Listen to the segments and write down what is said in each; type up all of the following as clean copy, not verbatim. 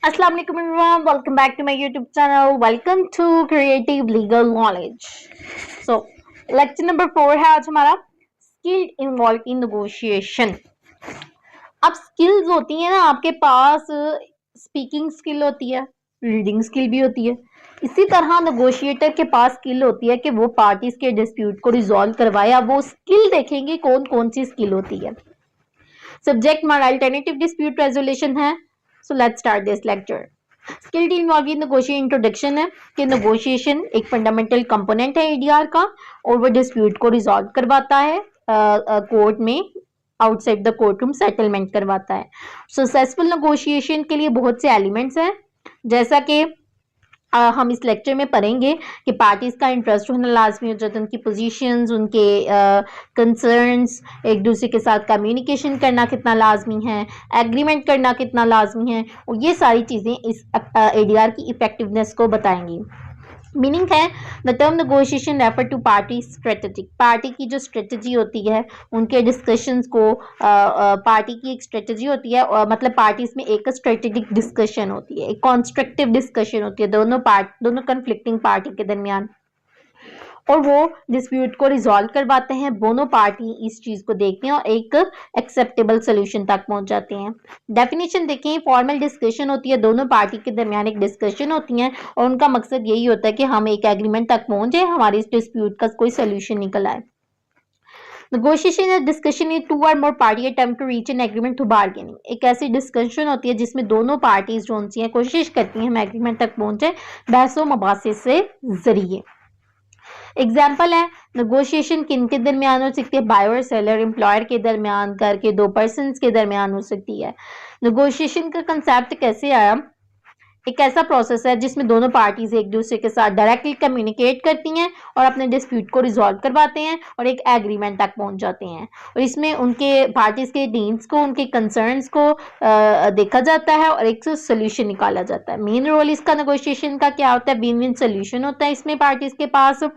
Assalamu alaikum everyone. Welcome back to my YouTube channel. Welcome to Creative Legal Knowledge. So, lecture number 4 है आज हमारा skill involve in negotiation. अब skills होती है ना आपके पास, स्पीकिंग स्किल होती है, रीडिंग स्किल भी होती है। इसी तरह नेगोशिएटर के पास स्किल होती है कि वो पार्टीज के डिस्प्यूट को रिजॉल्व करवाए। अब वो स्किल देखेंगे कौन कौन सी स्किल होती है। सब्जेक्ट हमारा अल्टरनेटिव डिस्प्यूट रेजोल्यूशन है। So let's start this lecture. Skill involve negotiation introduction है कि नेगोशिएशन एक फंडामेंटल कंपोनेंट है एडीआर का और वो डिस्प्यूट को रिजॉल्व करवाता है कोर्ट में, outside the court room settlement करवाता है। सक्सेसफुल नेगोशिएशन के लिए बहुत से एलिमेंट्स हैं, जैसा कि हम इस लेक्चर में पढ़ेंगे कि पार्टीज का इंटरेस्ट होना लाजमी हो जाता है, उनकी पोजीशंस, उनके कंसर्न्स, एक दूसरे के साथ कम्युनिकेशन करना कितना लाजमी है, एग्रीमेंट करना कितना लाजमी है, और ये सारी चीज़ें इस एडीआर की इफेक्टिवनेस को बताएंगी। मीनिंग है the term negotiation refer to party strategic, party की जो स्ट्रेटजी होती है उनके डिस्कशंस को, पार्टी की एक स्ट्रेटजी होती है, मतलब पार्टीज में एक स्ट्रेटेजिक डिस्कशन होती है, एक कॉन्स्ट्रक्टिव डिस्कशन होती है दोनों कन्फ्लिक्टिंग पार्टी के दरमियान, और वो डिस्प्यूट को रिजॉल्व करवाते हैं। दोनों पार्टी इस चीज को देखते हैं और एक एक्सेप्टेबल सोल्यूशन तक पहुंच जाते हैं। डेफिनेशन देखें, फॉर्मल डिस्कशन होती है, दोनों पार्टी के दरमियान एक डिस्कशन होती है और उनका मकसद यही होता है कि हम एक एग्रीमेंट तक पहुंचे, हमारे इस डिस्प्यूट का कोई सोल्यूशन निकल आए। नेगोशिएशन या डिस्कशन टू और more party attempt to reach an agreement through bargaining, एक ऐसी डिस्कशन होती है जिसमें दोनों पार्टीज जो सी हैं कोशिश करती हैं हम एग्रीमेंट तक पहुंचे बहसों मबासे से जरिए। एग्जाम्पल है नेगोशिएशन किन के दरमियान हो सकती है, बायर सेलर एम्प्लॉयर के दरमियान, करके दो पर्सन के दरमियान हो सकती है। नेगोशिएशन का कंसेप्ट कैसे आया, एक ऐसा प्रोसेस है जिसमें दोनों पार्टीज एक दूसरे के साथ डायरेक्टली कम्युनिकेट करती हैं और अपने डिस्प्यूट को रिजॉल्व करवाते हैं और एक एग्रीमेंट तक पहुंच जाते हैं, और इसमें उनके पार्टीज के नीड्स को, उनके कंसर्न्स को देखा जाता है और एक सोल्यूशन निकाला जाता है। मेन रोल इसका नेगोशिएशन का क्या होता है, विन विन सोल्यूशन होता है इसमें पार्टीज के पास,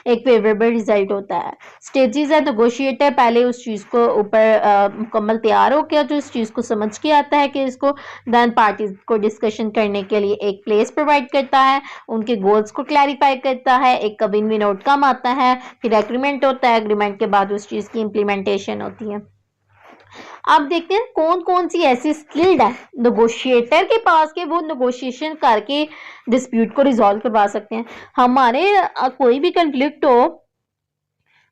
एक फेवरेबल रिजल्ट होता है। स्टेजेस है, नेगोशिएटर पहले उस चीज़ को ऊपर मुकम्मल तैयार हो गया जो इस चीज़ को समझ के आता है कि इसको देन पार्टीज को डिस्कशन करने के लिए एक प्लेस प्रोवाइड करता है, उनके गोल्स को क्लैरिफाई करता है, एक विन विन आउटकम आता है, फिर एग्रीमेंट होता है, एग्रीमेंट के बाद उस चीज़ की इम्प्लीमेंटेशन होती है। आप देखते हैं कौन कौन सी ऐसी स्किल्ड है नेगोशिएटर के पास के वो नेगोशिएशन करके डिस्प्यूट को रिजॉल्व करवा सकते हैं। हमारे कोई भी कंफ्लिक्ट हो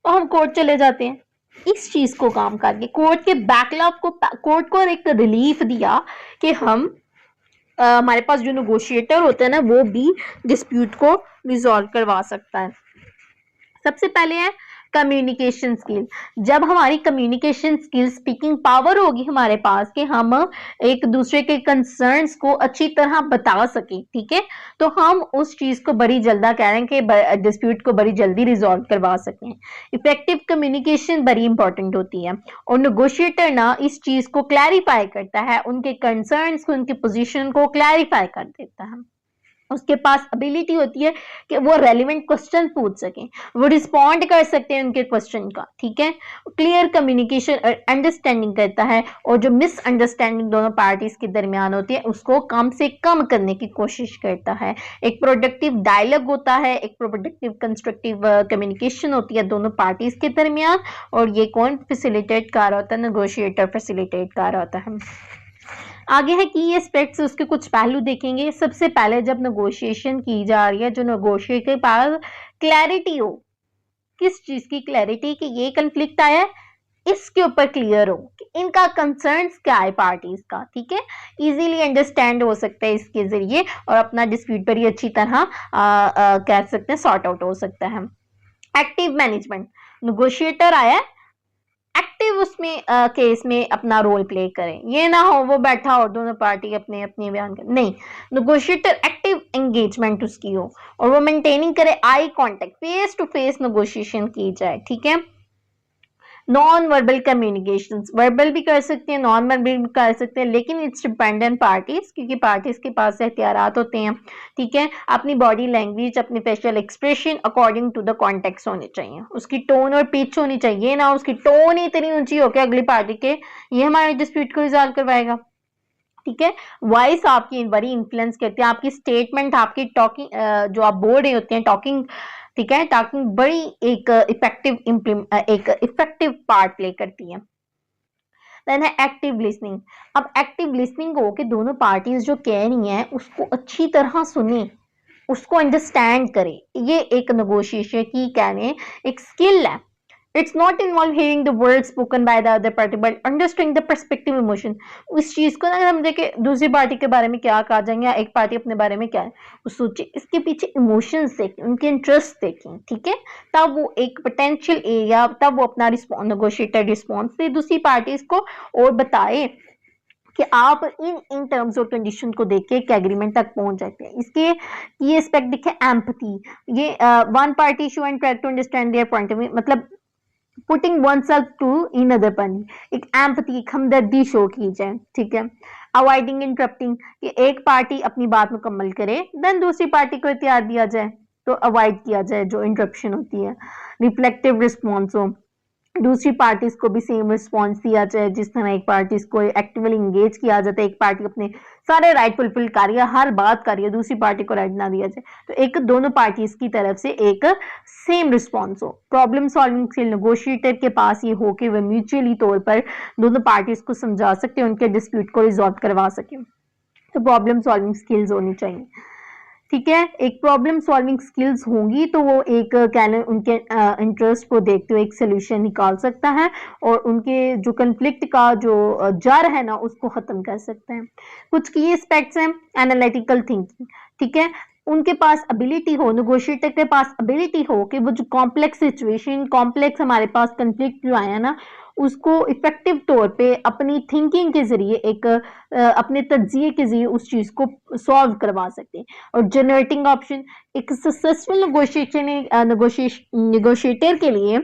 तो हम कोर्ट चले जाते हैं, इस चीज को काम करके कोर्ट के बैकलॉग को, कोर्ट को एक रिलीफ दिया कि हम हमारे पास जो नेगोशिएटर होता है ना वो भी डिस्प्यूट को रिजॉल्व करवा सकता है। सबसे पहले है कम्युनिकेशन स्किल। जब हमारी कम्युनिकेशन स्किल, स्पीकिंग पावर होगी हमारे पास कि हम एक दूसरे के कंसर्न्स को अच्छी तरह बता सकें, ठीक है, तो हम उस चीज को बड़ी जल्दा कह रहे हैं कि डिस्प्यूट को बड़ी जल्दी रिजॉल्व करवा सकें। इफेक्टिव कम्युनिकेशन बड़ी इंपॉर्टेंट होती है और नेगोशिएटर ना इस चीज को क्लैरिफाई करता है, उनके कंसर्न्स को, उनकी पोजीशन को क्लैरिफाई कर देता है। उसके पास एबिलिटी होती है कि वो रेलिवेंट क्वेश्चन पूछ सकें, वो रिस्पॉन्ड कर सकते हैं उनके क्वेश्चन का, ठीक है। क्लियर कम्युनिकेशन और अंडरस्टैंडिंग करता है और जो मिसअंडरस्टैंडिंग दोनों पार्टीज के दरमियान होती है उसको कम से कम करने की कोशिश करता है। एक प्रोडक्टिव डायलॉग होता है, एक प्रोडक्टिव कंस्ट्रक्टिव कम्युनिकेशन होती है दोनों पार्टीज के दरमियान, और ये कौन फैसिलिटेट कर रहा होता है, नेगोशिएटर फैसिलिटेट कर रहा होता है। आगे है की एस्पेक्ट्स, उसके कुछ पहलू देखेंगे। सबसे पहले जब नेगोशिएशन की जा रही है, जो नेगोशिएटर के पास क्लैरिटी हो, किस चीज की क्लैरिटी कि ये कंफ्लिक्ट आया है, इसके ऊपर क्लियर हो कि इनका कंसर्न्स क्या है पार्टीज का, ठीक है, इजीली अंडरस्टैंड हो सकता है इसके जरिए और अपना डिस्प्यूट बड़ी अच्छी तरह कह सकते हैं सॉर्ट आउट हो सकता है। एक्टिव मैनेजमेंट, नेगोशिएटर आया है, एक्टिव उसमें केस में अपना रोल प्ले करें, ये ना हो वो बैठा हो दोनों पार्टी अपने अपने बयान करें, नहीं, नेगोशिएटर एक्टिव एंगेजमेंट उसकी हो और वो मेंटेनिंग करे eye contact, face to face negotiation की जाए, ठीक है। नॉन वर्बल कम्युनिकेशन, वर्बल भी कर सकते हैं, नॉन वर्बल भी कर सकते हैं, लेकिन इट्स डिपेंडेंट पार्टीज, क्योंकि पार्टीज के पास एहतियात होते हैं, ठीक है। अपनी बॉडी लैंग्वेज, अपनी facial expression according to the context होने चाहिए, उसकी टोन और पिच होनी चाहिए, ना उसकी टोन ही इतनी ऊंची हो कि अगली पार्टी के ये हमारे डिस्प्यूट को रिजॉल्व करवाएगा। ठीक है। वॉइस आपकी बड़ी इन्फ्लुएंस करती है, आपकी स्टेटमेंट, आपकी टॉकिंग जो आप बोल रहे होते हैं टॉकिंग, ठीक है, टॉकिंग बड़ी एक इफेक्टिव पार्ट प्ले करती है। देन है एक्टिव लिसनिंग। अब एक्टिव लिसनिंग हो कि दोनों पार्टीज जो कह रही हैं उसको अच्छी तरह सुने, उसको अंडरस्टैंड करे। ये एक नेगोशिएशन की कहने एक स्किल है। It's not involve hearing the words spoken by the other party, but understanding the perspective emotion. उस चीज को ना अगर हम देखें दूसरी पार्टी के बारे में क्या कहा जाएंगे या एक पार्टी अपने बारे में क्या है, वो सोचे इसके पीछे इमोशंस देखें, उनके इंटरेस्ट देखें, ठीक है, तब वो एक पोटेंशियल एरिया, तब वो अपना नेगोशिएटेड रिस्पॉन्स दे दूसरी पार्टी को और बताए कि आप इन टर्म्स और कंडीशन को देख के एक एग्रीमेंट तक पहुंच जाते हैं। इसके ये एस्पेक्ट देखे एम्पैथी, ये one party show and try to understand their point of view, मतलब putting oneself to in other party, एक एम्पैथी, एक हमदर्दी शो की जाए, ठीक है। अवॉइडिंग इंटरप्टिंग, कि एक पार्टी अपनी बात मुकम्मल करे देन दूसरी पार्टी को इख्तियार दिया जाए, तो अवॉइड किया जाए जो इंटरप्शन होती है। रिफ्लेक्टिव रिस्पॉन्स हो, दूसरी पार्टीज को भी सेम रिस्पॉन्स दिया जाए, जिस तरह एक पार्टीज को एक्टिवली इंगेज किया जाता है, एक पार्टी अपने सारे राइट फुलफिल कर रही है, हर बात कर रही है, दूसरी पार्टी को राइट ना दिया जाए, तो एक दोनों पार्टीज की तरफ से एक सेम रिस्पॉन्स हो। प्रॉब्लम सॉल्विंग स्किल, नेगोशिएटर के पास ये हो कि वह म्यूचुअली तौर पर दोनों पार्टीज को समझा सकते, उनके डिस्प्यूट को रिजॉल्व करवा सके, तो प्रॉब्लम सॉल्विंग स्किल्स होनी चाहिए, ठीक है। एक प्रॉब्लम सॉल्विंग स्किल्स होंगी तो वो एक उनके इंटरेस्ट को देखते हुए एक सोल्यूशन निकाल सकता है और उनके जो कंफ्लिक्ट का जो जड़ है ना उसको खत्म कर सकते हैं। कुछ की एस्पेक्ट्स हैं, एनालिटिकल थिंकिंग, ठीक है, उनके पास एबिलिटी हो, नेगोशिएटर के पास एबिलिटी हो कि वो जो कॉम्प्लेक्स सिचुएशन, कॉम्प्लेक्स हमारे पास कंफ्लिक्ट जो आया ना उसको इफेक्टिव तौर पे अपनी थिंकिंग के जरिए एक अपने तज्जिए के जरिए उस चीज को सॉल्व करवा सकते हैं। और जनरेटिंग ऑप्शन, एक सक्सेसफुल नेगोशिएटर के लिए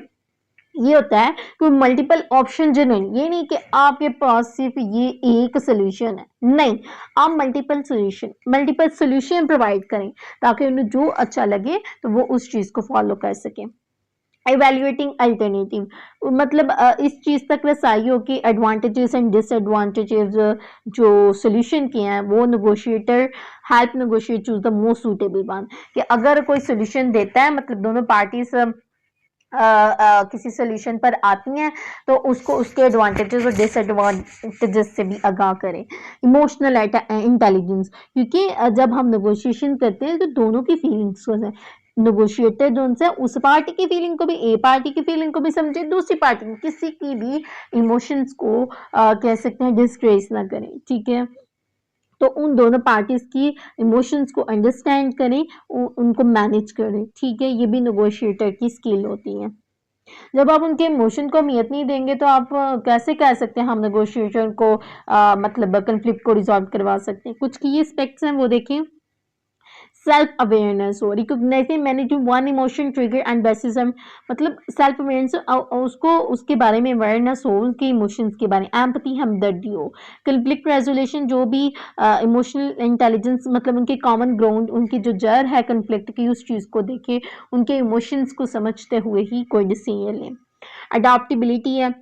ये होता है कि मल्टीपल ऑप्शन जनरेट, ये नहीं कि आपके पास सिर्फ ये एक सोल्यूशन है, नहीं, आप मल्टीपल सोल्यूशन प्रोवाइड करें ताकि उन्हें जो अच्छा लगे तो वो उस चीज को फॉलो कर सकें। इवेल्युएटिंग अल्टरनेटिव, मतलब इस चीज तक रसाई हो कि एडवांटेजेस एंड डिसएडवांटेजेस जो सोल्यूशन के हैं वो negotiator help negotiate choose the most suitable one, कि अगर कोई सोल्यूशन देता है मतलब दोनों पार्टीज किसी सोल्यूशन पर आती हैं तो उसको उसके एडवांटेजेस और डिसएडवांटेजेस से भी आगाह करें। इमोशनल इंटेलिजेंस, क्योंकि जब हम नेगोशिएशन करते हैं तो दोनों की फीलिंग्स को नेगोशिएटर जो उनसे उस पार्टी की फीलिंग को भी, ए पार्टी की फीलिंग को भी समझे, दूसरी पार्टी किसी की भी इमोशंस को कह सकते हैं डिस्ट्रेस ना करें, ठीक है, तो उन दोनों पार्टीज की इमोशंस को अंडरस्टैंड करें, उनको मैनेज करें, ठीक है, ये भी नेगोशिएटर की स्किल होती है। जब आप उनके इमोशन को अहमियत नहीं देंगे तो आप कैसे कह सकते हैं हम नेगोशिएशन को मतलब कंफ्लिक्ट को रिजॉल्व करवा सकते हैं। कुछ की एस्पेक्ट्स हैं वो देखें। सेल्फ अवेयरनेस हो, recognising managing one emotion trigger and बेसिज्म, मतलब सेल्फ अवेयरनेस उसको उसके बारे में अवेयरनेस हो, उनके इमोशंस के बारे में, एम्पैथी हमदर्दी हो, कंफ्लिक्ट रेजोल्यूशन, जो भी इमोशनल इंटेलिजेंस, मतलब उनके कॉमन ग्राउंड, उनकी जो जड़ है कंफ्लिक्ट की उस चीज़ को देखे, उनके इमोशंस को समझते हुए ही कोई डिसीजन लें। अडॉप्टेबिलिटी है,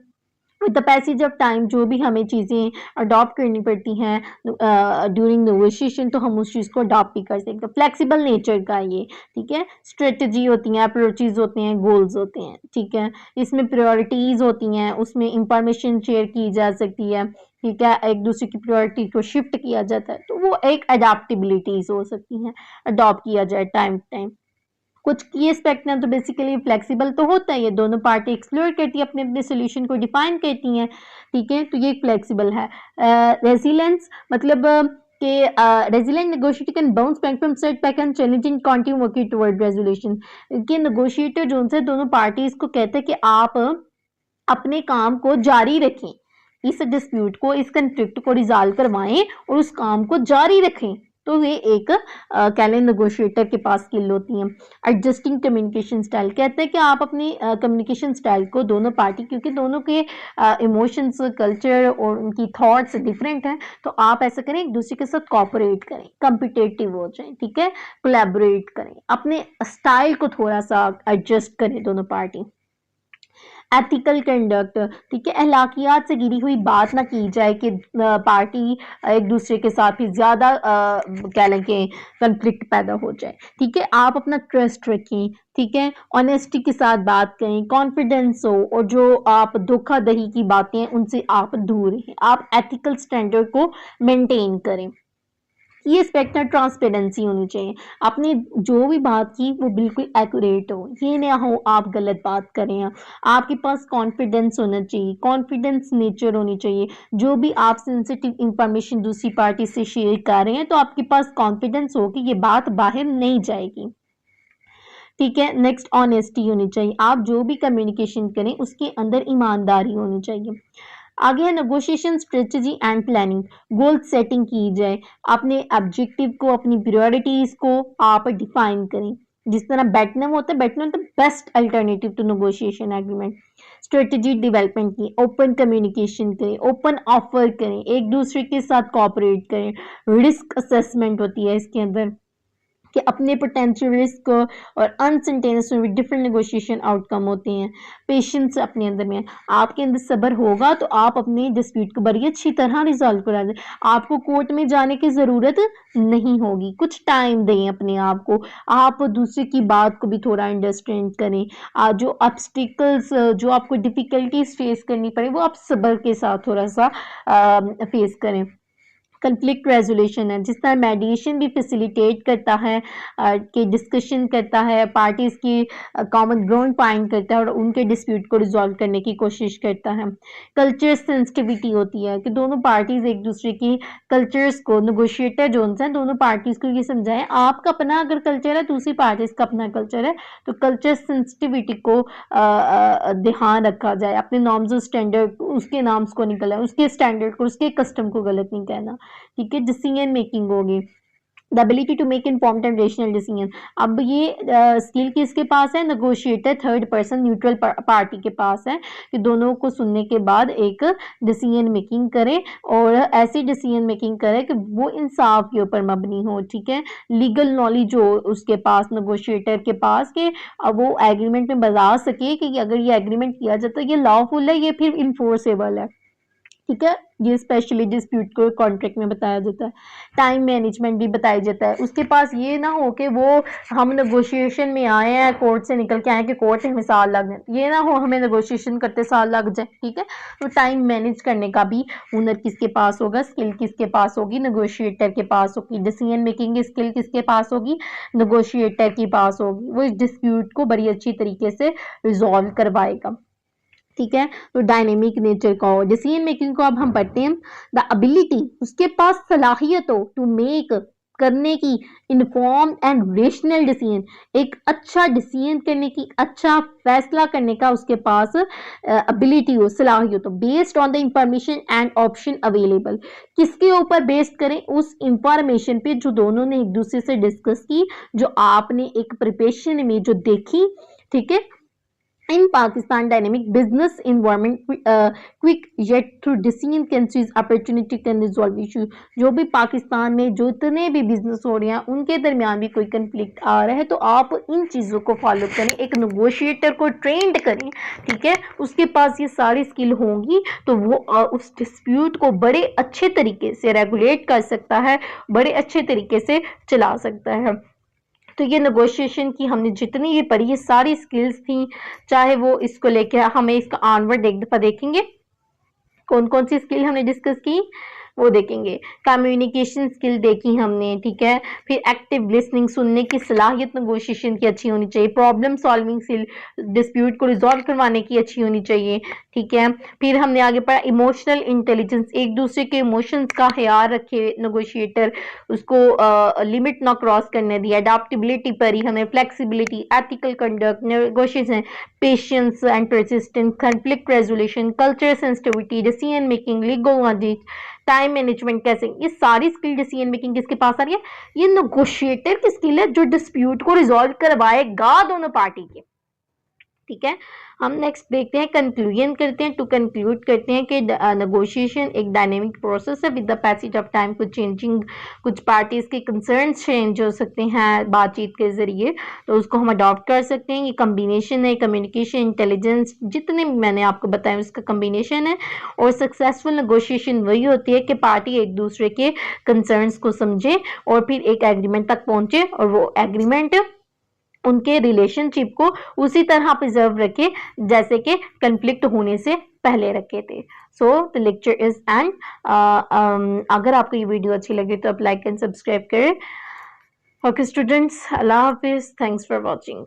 with the passage of time जो भी हमें चीज़ें अडॉप्ट करनी पड़ती हैं ड्यूरिंग नेगोशिएशन तो हम उस चीज़ को अडॉप्ट भी कर सकते हैं। फ्लेक्सिबल नेचर का ये, ठीक है, स्ट्रेटजी होती हैं, अप्रोचेज होते हैं, गोल्स होते हैं, ठीक है, इसमें प्रायोरिटीज़ होती हैं, उसमें इंफॉर्मेशन शेयर की जा सकती है, ठीक है, एक दूसरे की प्रायोरिटी को शिफ्ट किया जाता है, तो वो एक अडॉप्टेबिलिटीज़ हो सकती हैं, अडॉप्ट किया जाए टाइम टाइम। कुछ की एस्पेक्ट ना तो बेसिकली फ्लेक्सिबल तो होता है, ये दोनों पार्टी एक्सप्लोर करती है, अपने अपने सोल्यूशन को डिफाइन करती हैं, ठीक है, तो ये फ्लेक्सिबल है। रेजिलेंस, मतलब कि resilient negotiator can bounce back from setback and challenging continue working toward resolution, कि नेगोशिएटर जो उनसे दोनों पार्टीज को कहते हैं कि आप अपने काम को जारी रखें, इस डिस्प्यूट को, इस कंफ्लिक्ट को रिजॉल्व करवाएं और उस काम को जारी रखें, तो ये एक कह लें नेगोशिएटर के पास स्किल होती है। एडजस्टिंग कम्युनिकेशन स्टाइल, कहते हैं कि आप अपनी कम्युनिकेशन स्टाइल को दोनों पार्टी, क्योंकि दोनों के इमोशंस, कल्चर और उनकी थॉट्स डिफरेंट हैं, तो आप ऐसा करें एक दूसरे के साथ कोऑपरेट करें, कम्पिटेटिव हो जाए, ठीक है, कोलैबोरेट करें, अपने स्टाइल को थोड़ा सा एडजस्ट करें दोनों पार्टी। एथिकल कंडक्ट, ठीक है, अखलाकियात से गिरी हुई बात ना की जाए कि पार्टी एक दूसरे के साथ ही ज़्यादा क्या लें कि कन्फ्लिक्ट पैदा हो जाए, ठीक है। आप अपना ट्रस्ट रखें, ठीक है, ऑनेस्टी के साथ बात करें, कॉन्फिडेंस हो, और जो आप धोखाधड़ी की बातें हैं उनसे आप दूर रहें, आप एथिकल स्टैंडर्ड को मेंटेन करें। ये एस्पेक्ट है, ट्रांसपेरेंसी होनी चाहिए, आपने जो भी बात की वो बिल्कुल एक्यूरेट हो, ये ना हो आप गलत बात करें। आपके पास कॉन्फिडेंस होना चाहिए, कॉन्फिडेंस नेचर होनी चाहिए, जो भी आप सेंसिटिव इंफॉर्मेशन दूसरी पार्टी से शेयर कर रहे हैं तो आपके पास कॉन्फिडेंस हो कि ये बात बाहर नहीं जाएगी, ठीक है। नेक्स्ट, ऑनेस्टी होनी चाहिए, आप जो भी कम्युनिकेशन करें उसके अंदर ईमानदारी होनी चाहिए। आगे है negotiation strategy and planning, goal setting की जाए, अपने ऑब्जेक्टिव को, अपनी प्रायोरिटीज को आप डिफाइन करें, जिस तरह बेटनम होता है, BATNA the best alternative to negotiation agreement. Strategy development की, ओपन कम्युनिकेशन करें, ओपन ऑफर करें, एक दूसरे के साथ कोऑपरेट करें, रिस्क असेसमेंट होती है इसके अंदर कि अपने पोटेंशियल रिस्क और अनसर्टेनिटीज में भी डिफरेंट नेगोशिएशन आउटकम होते हैं। पेशेंस अपने अंदर में, आपके अंदर सब्र होगा तो आप अपने डिस्प्यूट को बड़ी अच्छी तरह रिजॉल्व करा दें, आपको कोर्ट में जाने की ज़रूरत नहीं होगी। कुछ टाइम दें अपने आप को, आप दूसरे की बात को भी थोड़ा अंडरस्टैंड करें, जो ऑब्स्टिकल्स, जो आपको डिफ़िकल्टीज फेस करनी पड़े वो आप सब्र के साथ थोड़ा सा फेस करें। कन्फ्लिक्ट रेजोल्यूशन है, जिस तरह मेडिएशन भी फैसिलिटेट करता है, कि डिस्कशन करता है, पार्टीज की कॉमन ग्राउंड फाइंड करता है और उनके डिस्प्यूट को रिजॉल्व करने की कोशिश करता है। कल्चर सेंसिटिविटी होती है कि दोनों पार्टीज एक दूसरे की कल्चर्स को, नेगोशिएटर जो हैं दोनों पार्टीज को ये समझाएं, आपका अपना अगर कल्चर है, दूसरी पार्टीज का अपना कल्चर है, तो कल्चर सेंसिटिविटी को ध्यान रखा जाए, अपने नॉर्म्स और स्टैंडर्ड, उसके नॉर्म्स को निकलना, उसके स्टैंडर्ड को, उसके कस्टम को गलत नहीं कहना, ठीक है। डिसीजन मेकिंग होगी, the ability to make informed and rational decision. अब ये स्किल किसके पास है? Negotiator, third person, neutral party के पास है कि दोनों को सुनने के बाद एक डिसीजन मेकिंग करे और ऐसी डिसीजन मेकिंग करे कि वो इंसाफ के ऊपर मबनी हो, ठीक है। लीगल नॉलेज हो उसके पास, नेगोशिएटर के पास, कि अब वो एग्रीमेंट में बता सके कि अगर ये एग्रीमेंट किया जाता है ये लॉफुल है, ये फिर इन्फोर्सेबल है, ठीक है। ये स्पेशली डिस्प्यूट को कॉन्ट्रैक्ट में बताया जाता है। टाइम मैनेजमेंट भी बताया जाता है, उसके पास ये ना हो कि वो हम नेगोशिएशन में आए हैं, कोर्ट से निकल के आए कि कोर्ट से हमें साल लग जाए, ये ना हो हमें नेगोशिएशन करते साल लग जाए, ठीक है। तो टाइम मैनेज करने का भी हुनर किसके पास होगा? स्किल किसके पास होगी? नेगोशिएटर के पास होगी। डिसीजन मेकिंग स्किल किसके पास होगी? नेगोशिएटर के पास होगी। वो इस डिस्प्यूट को बड़ी अच्छी तरीके से रिजॉल्व करवाएगा, ठीक है। तो डायनेमिक नेचर का हो, डिसीजन मेकिंग को अब हम पढ़ते हैं। द एबिलिटी, उसके पास सलाहियत हो टू मेक, करने की, इन्फॉर्म एंड रेशनल डिसीजन, एक अच्छा डिसीजन करने की, अच्छा फैसला करने का उसके पास एबिलिटी हो, सलाहियत हो, based on the information and option available. किसके ऊपर बेस्ड करें? उस इंफॉर्मेशन पे जो दोनों ने एक दूसरे से डिस्कस की, जो आपने एक प्रिपरेशन में जो देखी, ठीक है। In Pakistan dynamic business environment, quick yet through decision can seize opportunity can resolve issue। जो भी पाकिस्तान में जो इतने भी बिजनेस हो रहे हैं उनके दरमियान भी कोई कंफ्लिक्ट आ रहा है तो आप इन चीज़ों को फॉलो करें, एक नेगोशिएटर को ट्रेंड करें, ठीक है। उसके पास ये सारी स्किल होंगी तो वो उस डिस्प्यूट को बड़े अच्छे तरीके से रेगुलेट कर सकता है, बड़े अच्छे तरीके से चला सकता है। तो ये नेगोशिएशन की हमने जितनी भी पढ़ी ये सारी स्किल्स थी, चाहे वो इसको लेके हमें इसका ऑनवर्ड एक दफ़ा देखेंगे कौन कौन सी स्किल हमने डिस्कस की वो देखेंगे। कम्युनिकेशन स्किल देखी हमने, ठीक है। फिर एक्टिव लिसनिंग, सुनने की सलाहियत नेगोशिएशन की अच्छी होनी चाहिए। प्रॉब्लम सॉल्विंग स्किल, डिस्प्यूट को रिजॉल्व करवाने की अच्छी होनी चाहिए, ठीक है। फिर हमने आगे पढ़ा इमोशनल इंटेलिजेंस, एक दूसरे के इमोशंस का ख्याल रखे नेगोशिएटर, उसको लिमिट ना क्रॉस करने दिया। अडाप्टेबिलिटी पढ़ी हमें, flexibility, ethical conduct, negotiation, patience and persistence, conflict resolution, culture sensitivity, decision making, legal knowledge, time management, कैसे, ये सारी स्किल डिसीजन मेकिंग किसके पास आ रही है? ये नेगोशिएटर की स्किल है जो डिस्प्यूट को रिजॉल्व करवाएगा दोनों पार्टी के, ठीक है, हम नेक्स्ट देखते हैं, कंक्लूजन करते हैं। टू कंक्लूड करते हैं कि नेगोशिएशन एक डायनेमिक प्रोसेस है with the passage of time, कुछ पार्टीज के कंसर्न्स चेंज हो सकते हैं बातचीत के जरिए, तो उसको हम अडॉप्ट कर सकते हैं। ये कम्बिनेशन है, कम्युनिकेशन, इंटेलिजेंस, जितने भी मैंने आपको बताया उसका कम्बिनेशन है। और सक्सेसफुल नेगोशिएशन वही होती है कि पार्टी एक दूसरे के कंसर्न्स को समझे और फिर एक एग्रीमेंट तक पहुंचे, और वो एग्रीमेंट उनके रिलेशनशिप को उसी तरह प्रिजर्व रखे जैसे कि कन्फ्लिक्ट होने से पहले रखे थे। So the lecture is and. अगर आपको ये वीडियो अच्छी लगे तो आप लाइक एंड सब्सक्राइब करें। Okay students, Allah Hafiz, thanks for watching.